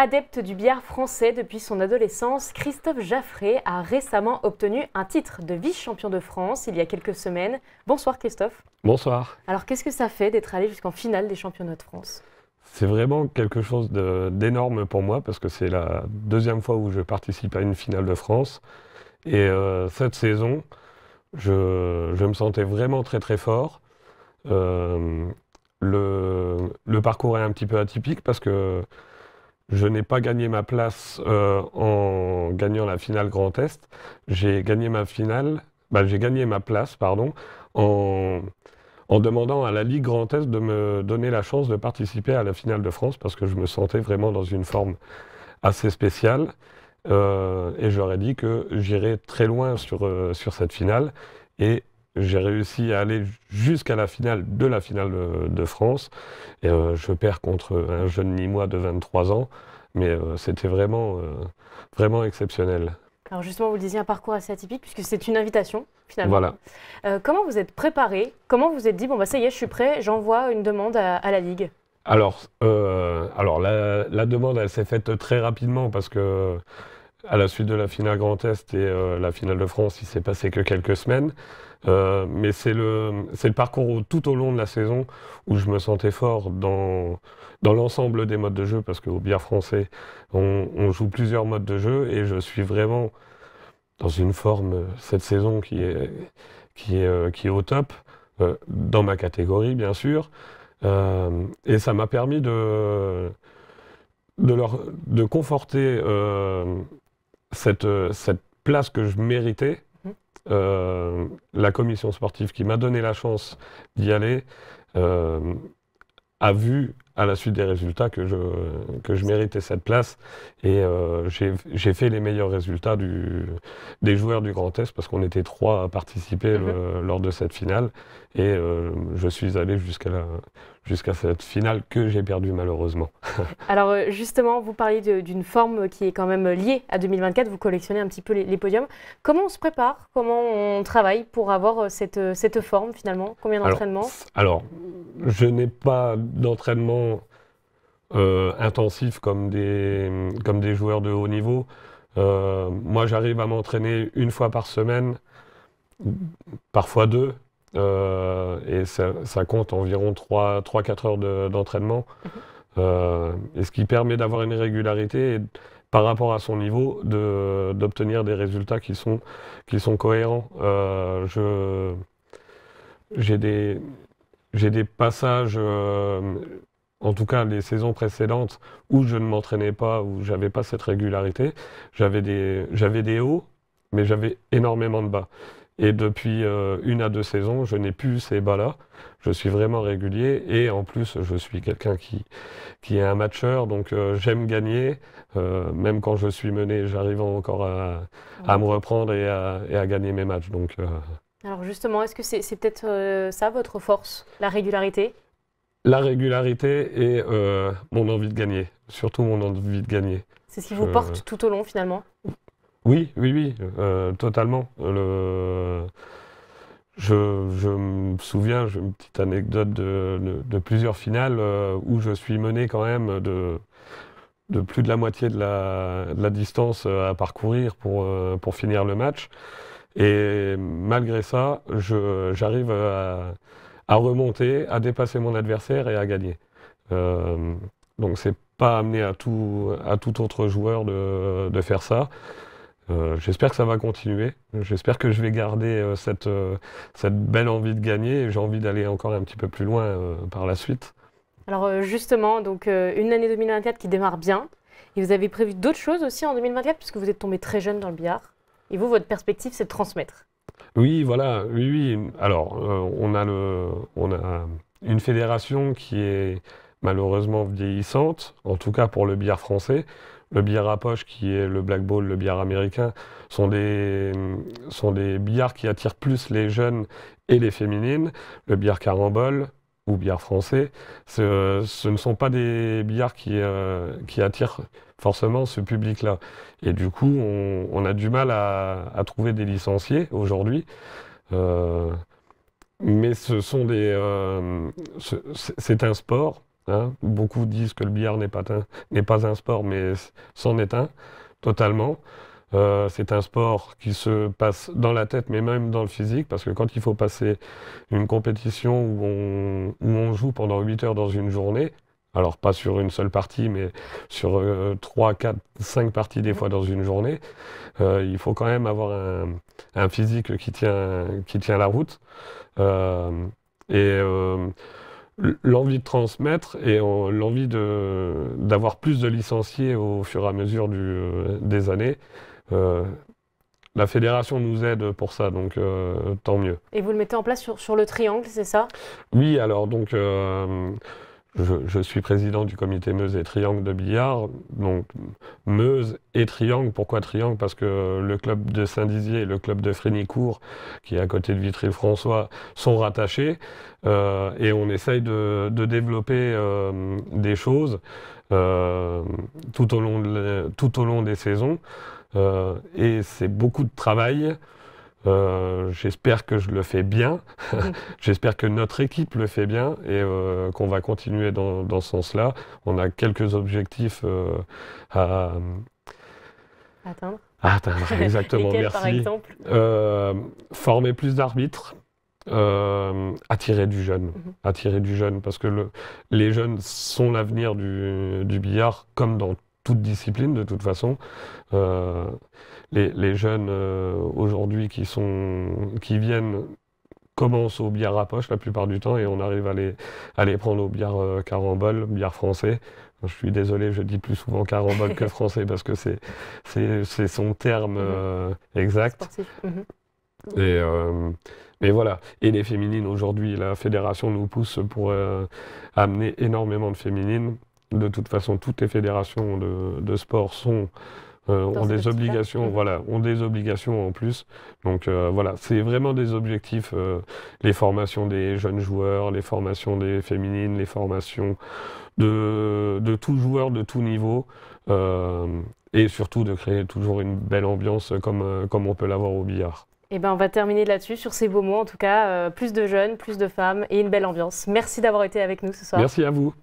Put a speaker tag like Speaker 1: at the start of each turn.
Speaker 1: Adepte du billard français depuis son adolescence, Christophe Jaffré a récemment obtenu un titre de vice-champion de France il y a quelques semaines. Bonsoir Christophe.
Speaker 2: Bonsoir.
Speaker 1: Alors qu'est-ce que ça fait d'être allé jusqu'en finale des championnats de France?
Speaker 2: C'est vraiment quelque chose d'énorme pour moi parce que c'est la deuxième fois où je participe à une finale de France. Et cette saison, je me sentais vraiment très très fort. Euh, le parcours est un petit peu atypique parce que je n'ai pas gagné ma place en gagnant la finale Grand Est. J'ai gagné j'ai gagné ma place, pardon, en, en demandant à la Ligue Grand Est de me donner la chance de participer à la finale de France parce que je me sentais vraiment dans une forme assez spéciale. Et j'aurais dit que j'irais très loin sur cette finale. Et j'ai réussi à aller jusqu'à la finale de France. Et je perds contre un jeune Nîmois de 23 ans. Mais c'était vraiment exceptionnel.
Speaker 1: Alors justement, vous le disiez, un parcours assez atypique puisque c'est une invitation finalement.
Speaker 2: Voilà.
Speaker 1: Comment vous êtes préparé? Comment vous êtes dit, bon bah ça y est, je suis prêt, j'envoie une demande à la Ligue?
Speaker 2: Alors la demande, elle s'est faite très rapidement parce que à la suite de la finale Grand Est et la finale de France, il s'est passé que quelques semaines. Mais c'est le parcours tout au long de la saison où je me sentais fort dans l'ensemble des modes de jeu, parce qu'au billard français, on joue plusieurs modes de jeu, et je suis vraiment dans une forme cette saison qui est au top, dans ma catégorie bien sûr. Et ça m'a permis de conforter cette place que je méritais. La commission sportive qui m'a donné la chance d'y aller a vu à la suite des résultats que je méritais cette place, et j'ai fait les meilleurs résultats des joueurs du Grand Est parce qu'on était 3 à participer lors de cette finale, et je suis allé jusqu'à cette finale que j'ai perdue malheureusement.
Speaker 1: Alors justement, vous parliez d'une forme qui est quand même liée à 2024, vous collectionnez un petit peu les podiums. Comment on se prépare? Comment on travaille pour avoir cette forme finalement? Combien d'entraînements?
Speaker 2: Alors, je n'ai pas d'entraînement intensif comme des joueurs de haut niveau. Moi, j'arrive à m'entraîner une fois par semaine, parfois 2. Et ça compte environ 3-4 heures d'entraînement. Et ce qui permet d'avoir une régularité et, par rapport à son niveau, d'obtenir des résultats qui sont cohérents. J'ai des passages, en tout cas les saisons précédentes, où je ne m'entraînais pas, où j'avais pas cette régularité. J'avais des hauts, mais j'avais énormément de bas. Et depuis 1 à 2 saisons, je n'ai plus ces bas-là. Je suis vraiment régulier, et en plus, je suis quelqu'un qui est un matcheur, donc j'aime gagner. Même quand je suis mené, j'arrive encore à me reprendre et à gagner mes matchs. Donc,
Speaker 1: alors justement, est-ce que c'est peut-être ça votre force, la régularité?
Speaker 2: la régularité et mon envie de gagner, surtout mon envie de gagner.
Speaker 1: C'est ce qui vous porte tout au long finalement?
Speaker 2: Oui, totalement. Je me souviens, j'ai une petite anecdote de plusieurs finales où je suis mené quand même de plus de la moitié de la distance à parcourir pour finir le match. Et malgré ça, j'arrive à remonter, à dépasser mon adversaire et à gagner. Donc c'est pas amené à tout autre joueur de faire ça. J'espère que ça va continuer. J'espère que je vais garder cette belle envie de gagner, et j'ai envie d'aller encore un petit peu plus loin par la suite.
Speaker 1: Alors justement, donc une année 2024 qui démarre bien, et vous avez prévu d'autres choses aussi en 2024 puisque vous êtes tombé très jeune dans le billard. Et vous, votre perspective, c'est de transmettre.
Speaker 2: Oui, voilà, oui. Alors, on a une fédération qui est malheureusement vieillissante, en tout cas pour le billard français. Le billard à poche, qui est le black ball, le billard américain, sont des billards qui attirent plus les jeunes et les féminines. Le billard carambole, ou billard français, ce ne sont pas des billards qui attirent forcément ce public-là. Et du coup, on a du mal à trouver des licenciés aujourd'hui. Mais c'est un sport Hein. Beaucoup disent que le billard n'est pas un sport, mais c'en est un, totalement. C'est un sport qui se passe dans la tête, mais même dans le physique, parce que quand il faut passer une compétition où on joue pendant 8 heures dans une journée, alors pas sur une seule partie, mais sur 3, 4, 5 parties des fois dans une journée, il faut quand même avoir un physique qui tient la route. Et l'envie de transmettre et l'envie d'avoir plus de licenciés au fur et à mesure des années. La fédération nous aide pour ça, donc tant mieux.
Speaker 1: Et vous le mettez en place sur le triangle, c'est ça?
Speaker 2: Oui, alors donc je suis président du comité Meuse et Triangle de billard. Donc Meuse et Triangle, pourquoi Triangle? Parce que le club de Saint-Dizier et le club de Frénicourt, qui est à côté de Vitry-le-François, sont rattachés. Et on essaye de développer des choses tout au long des saisons. Et c'est beaucoup de travail. J'espère que je le fais bien. J'espère que notre équipe le fait bien et qu'on va continuer dans ce sens-là. On a quelques objectifs à atteindre. Exactement,
Speaker 1: lesquels,
Speaker 2: merci.
Speaker 1: Par exemple
Speaker 2: former plus d'arbitres. Attirer du jeune, parce que les jeunes sont l'avenir du billard, comme dans toute discipline de toute façon. Les jeunes aujourd'hui qui viennent commencent au billard à poche la plupart du temps et on arrive à les prendre au billard carambole, billard français. Je suis désolé, je dis plus souvent carambole que français parce que c'est son terme exact. Et voilà. Et les féminines, aujourd'hui, la fédération nous pousse pour amener énormément de féminines. De toute façon, toutes les fédérations de sport ont des obligations, ont des obligations en plus. Donc voilà, c'est vraiment des objectifs, les formations des jeunes joueurs, les formations des féminines, les formations de tout joueur, de tout niveau. Et surtout de créer toujours une belle ambiance comme on peut l'avoir au billard.
Speaker 1: Eh ben, on va terminer là-dessus, sur ces beaux mots en tout cas. Plus de jeunes, plus de femmes et une belle ambiance. Merci d'avoir été avec nous ce soir.
Speaker 2: Merci à vous.